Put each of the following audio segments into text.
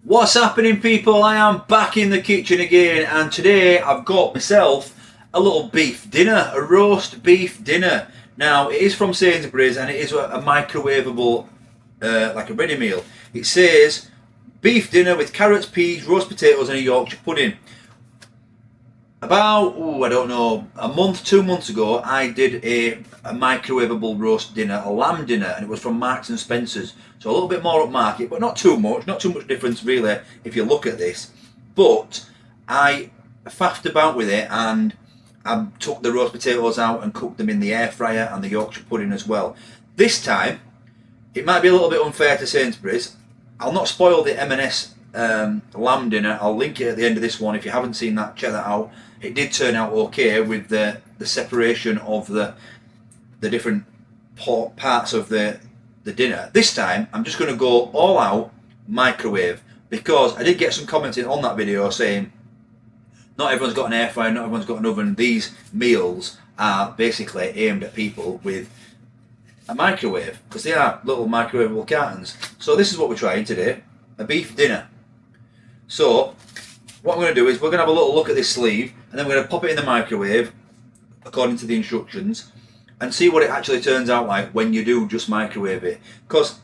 What's happening, people? I am back in the kitchen again, and today I've got myself a little beef dinner, a roast beef dinner. Now, it is from Sainsbury's and it is a microwavable, like a ready meal. It says beef dinner with carrots, peas, roast potatoes, and a Yorkshire pudding. About, I don't know, a month, 2 months ago, I did a microwavable roast dinner, a lamb dinner, and it was from Marks and Spencer's. So a little bit more upmarket, but not too much difference really if you look at this. But I faffed about with it, and I took the roast potatoes out and cooked them in the air fryer, and the Yorkshire pudding as well. This time, it might be a little bit unfair to Sainsbury's. I'll not spoil the M&S lamb dinner. I'll link it at the end of this one. If you haven't seen that, check that out. It did turn out okay with the separation of the different parts of the dinner. This time I'm just going to go all out microwave, because I did get some commenting on that video saying not everyone's got an air fryer, not everyone's got an oven. These meals are basically aimed at people with a microwave, because they are little microwavable cartons. So this is what we're trying today, a beef dinner. So what I'm going to do is we're going to have a little look at this sleeve, and then we're going to pop it in the microwave according to the instructions and see what it actually turns out like when you do just microwave it. Because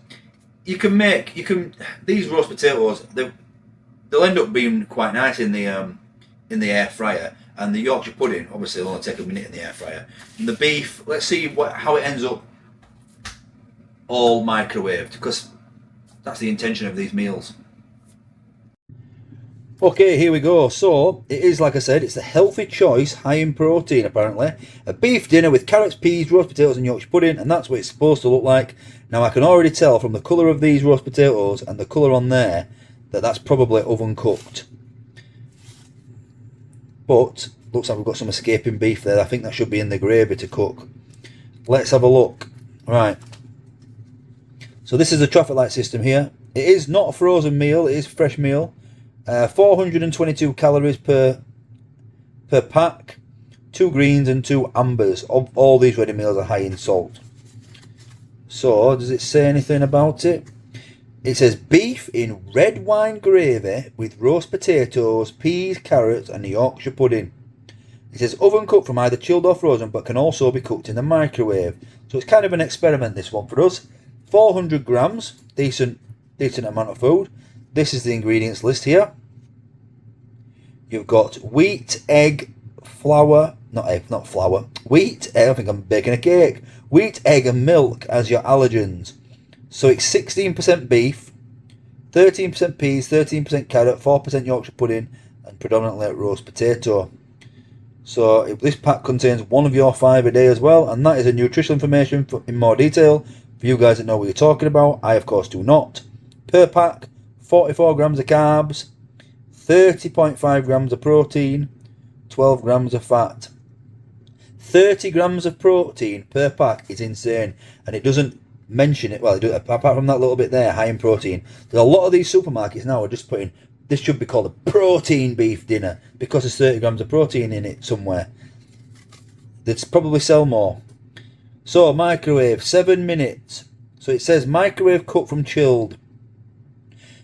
these roast potatoes, they'll end up being quite nice in the air fryer, and the Yorkshire pudding obviously will only take a minute in the air fryer. And the beef, let's see how it ends up all microwaved, because that's the intention of these meals. Okay, here we go. So it is, like I said, it's a healthy choice, high in protein apparently. A beef dinner with carrots, peas, roast potatoes and Yorkshire pudding, and that's what it's supposed to look like. Now I can already tell from the colour of these roast potatoes and the colour on there that that's probably oven cooked. But looks like we've got some escaping beef there. I think that should be in the gravy to cook. Let's have a look. Right. So this is a traffic light system here. It is not a frozen meal, it is a fresh meal. 422 calories per pack, 2 greens and 2 ambers. All these ready meals are high in salt. So does it say anything about it? It says beef in red wine gravy with roast potatoes, peas, carrots and Yorkshire pudding. It says oven cooked from either chilled or frozen, but can also be cooked in the microwave. So it's kind of an experiment, this one, for us. 400 grams, decent amount of food. This is the ingredients list here. You've got wheat, egg, flour, not flour. Wheat, egg, I think I'm baking a cake. Wheat, egg and milk as your allergens. So it's 16% beef, 13% peas, 13% carrot, 4% Yorkshire pudding and predominantly roast potato. So this pack contains one of your 5 a day as well, and that is a nutritional information in more detail for you guys that know what you're talking about. I of course do not. Per pack, 44 grams of carbs, 30.5 grams of protein, 12 grams of fat. 30 grams of protein per pack is insane, and it doesn't mention it. Well, apart from that little bit there, high in protein. There's a lot of these supermarkets now are just putting, this should be called a protein beef dinner, because there's 30 grams of protein in it somewhere. They'd probably sell more. So microwave, 7 minutes. So it says microwave cook from chilled.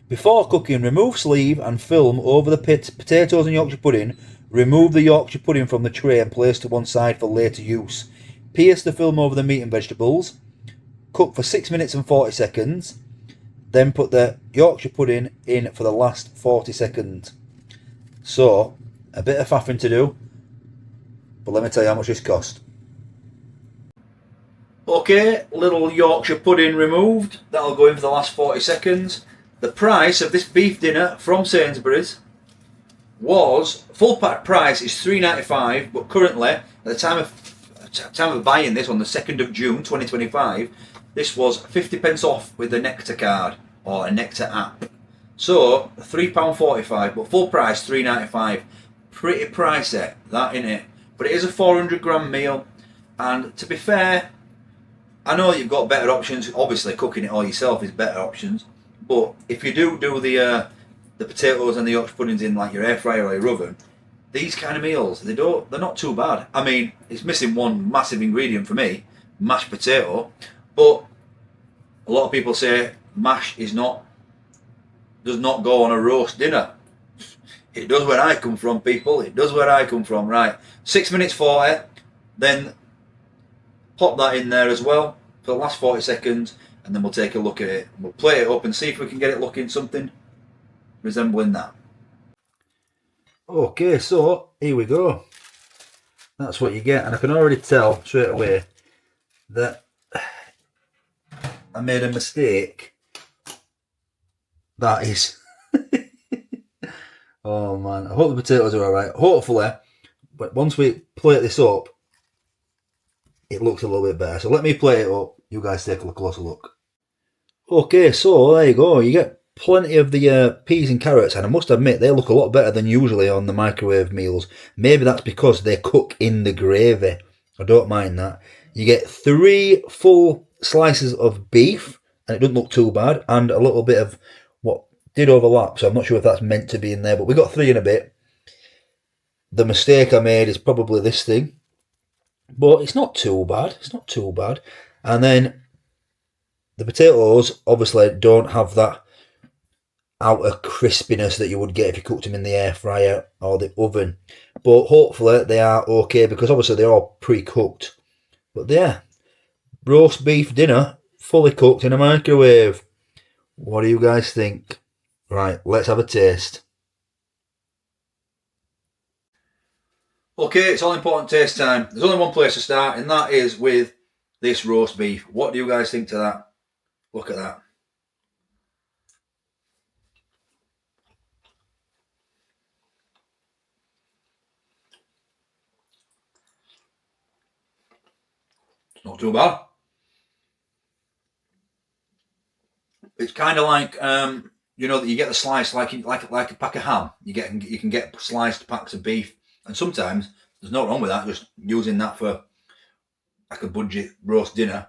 Before cooking, remove sleeve and film over the potatoes and Yorkshire pudding. Remove the Yorkshire pudding from the tray and place to one side for later use. Pierce the film over the meat and vegetables. Cook for 6 minutes and 40 seconds. Then put the Yorkshire pudding in for the last 40 seconds. So, a bit of faffing to do, but let me tell you how much this cost. Okay, little Yorkshire pudding removed. That'll go in for the last 40 seconds. The price of this beef dinner from Sainsbury's was, full pack price is £3.95, but currently, at the time of buying this on the 2nd of June 2025, this was 50 pence off with the Nectar card, or a Nectar app. So, £3.45, but full price £3.95. Pretty pricey, that innit? But it is a 400 gram meal, and to be fair, I know you've got better options. Obviously, cooking it all yourself is better options. But if you do the potatoes and the Yorkshire puddings in like your air fryer or your oven, these kind of meals, they're not too bad. I mean, it's missing one massive ingredient for me, mashed potato. But a lot of people say mash is not does not go on a roast dinner. It does where I come from, people. It does where I come from. Right, 6 minutes 40. Then pop that in there as well for the last 40 seconds, and then we'll take a look at it. We'll play it up and see if we can get it looking something resembling that. Okay, so here we go. That's what you get, and I can already tell straight away that I made a mistake. That is. Oh man, I hope the potatoes are alright. Hopefully, but once we plate this up, it looks a little bit better. So let me plate it up. You guys take a closer look. Okay, so there you go. You get plenty of the peas and carrots, and I must admit they look a lot better than usually on the microwave meals. Maybe that's because they cook in the gravy. I don't mind that. You get 3 full slices of beef, and it doesn't look too bad, and a little bit of what did overlap, so I'm not sure if that's meant to be in there, but we got 3 in a bit. The mistake I made is probably this thing, but it's not too bad. It's not too bad. And then the potatoes obviously don't have that outer crispiness that you would get if you cooked them in the air fryer or the oven, but hopefully they are okay because obviously they're all pre-cooked. But yeah, roast beef dinner fully cooked in a microwave. What do you guys think? Right, let's have a taste. Okay, it's all important taste time. There's only one place to start, and that is with this roast beef. What do you guys think to that? Look at that. It's not too bad. It's kind of like you know that you get the slice like a pack of ham. You can get sliced packs of beef, and sometimes there's no wrong with that. Just using that for like a budget roast dinner.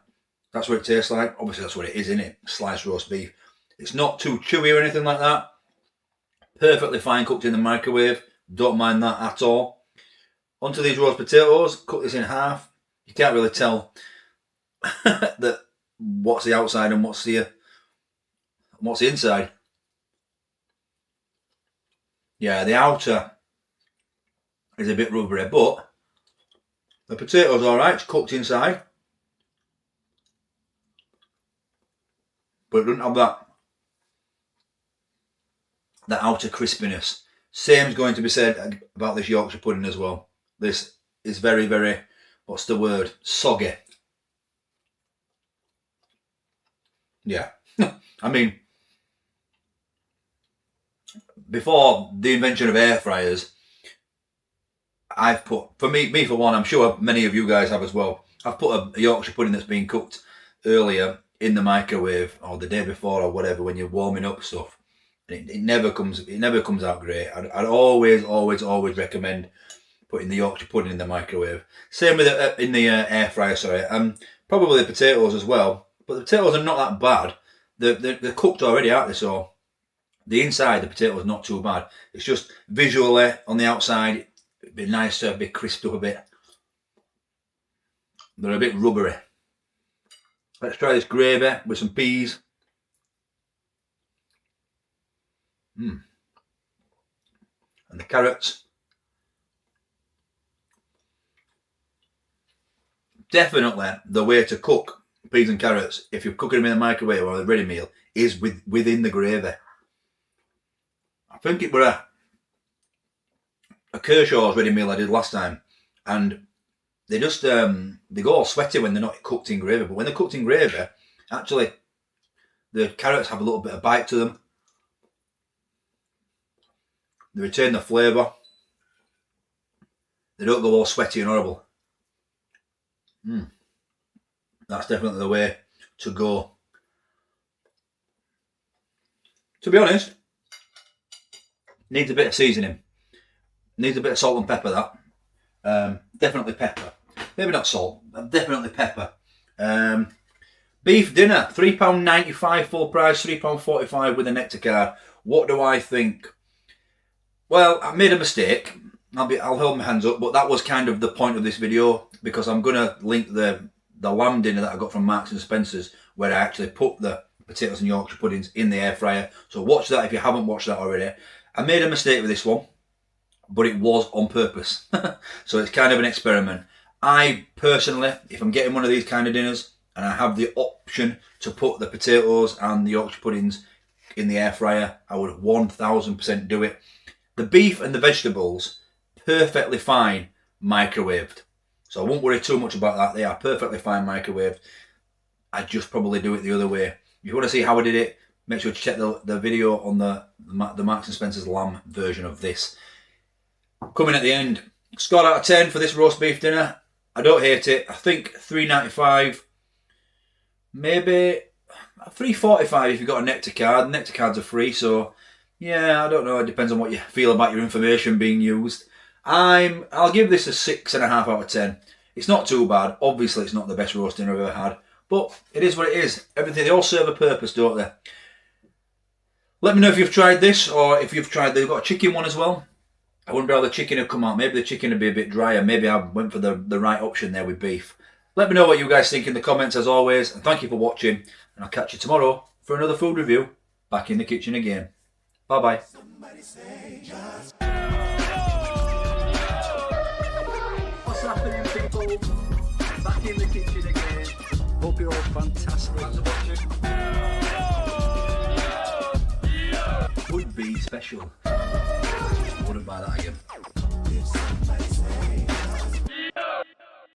That's what it tastes like. Obviously, that's what it is, isn't it? Sliced roast beef. It's not too chewy or anything like that. Perfectly fine cooked in the microwave. Don't mind that at all. Onto these roast potatoes. Cut this in half. You can't really tell that what's the outside and what's the inside. Yeah, the outer is a bit rubbery, but the potatoes all right. It's cooked inside, but it doesn't have that outer crispiness. Same's going to be said about this Yorkshire pudding as well. This is very, very, what's the word? Soggy. Yeah. I mean, before the invention of air fryers, I've put, for me for one, I'm sure many of you guys have as well, I've put a Yorkshire pudding that's been cooked earlier in the microwave or the day before or whatever when you're warming up stuff. It never comes out great. I'd always recommend putting the Yorkshire pudding in the microwave. Same with in the air fryer. Sorry, probably the potatoes as well. But the potatoes are not that bad. They're cooked already, aren't they? So the inside, the potatoes not too bad. It's just visually on the outside, it'd be nice to be crisped up a bit. They're a bit rubbery. Let's try this gravy with some peas. And the carrots. Definitely the way to cook peas and carrots, if you're cooking them in the microwave or a ready meal, is within the gravy. I think it were a Kershaw's ready meal I did last time, and they just they go all sweaty when they're not cooked in gravy, but when they're cooked in gravy, actually the carrots have a little bit of bite to them. They retain the flavour. They don't go all sweaty and horrible. That's definitely the way to go. To be honest, needs a bit of seasoning. Needs a bit of salt and pepper, that. Definitely pepper. Maybe not salt, definitely pepper. Beef dinner, £3.95 full price, £3.45 with a nectar card. What do I think? Well, I made a mistake. I'll hold my hands up, but that was kind of the point of this video, because I'm going to link the lamb dinner that I got from Marks and Spencer's, where I actually put the potatoes and Yorkshire puddings in the air fryer. So watch that if you haven't watched that already. I made a mistake with this one, but it was on purpose. So it's kind of an experiment. I personally, if I'm getting one of these kind of dinners and I have the option to put the potatoes and the Yorkshire puddings in the air fryer, I would 1000% do it. The beef and the vegetables, perfectly fine microwaved. So I won't worry too much about that. They are perfectly fine microwaved. I just probably do it the other way. If you want to see how I did it, make sure to check the video on the Marks and Spencer's lamb version of this. Coming at the end, score out of 10 for this roast beef dinner. I don't hate it. I think $3.95, maybe $3.45 if you've got a Nectar card. Nectar cards are free, so yeah, I don't know. It depends on what you feel about your information being used. I'll give this a 6.5 out of 10. It's not too bad. Obviously, it's not the best roast dinner I've ever had, but it is what it is. Everything, they all serve a purpose, don't they? Let me know if you've tried this, or if you've tried, they've got a chicken one as well. I wonder how the chicken would come out. Maybe the chicken would be a bit drier. Maybe I went for the right option there with beef. Let me know what you guys think in the comments as always. And thank you for watching. And I'll catch you tomorrow for another food review. Back in the kitchen again. Bye-bye. What's happening, people? Back in the kitchen again. Hope you're all fantastic. Thanks for watching. Would be special. Wouldn't buy that again.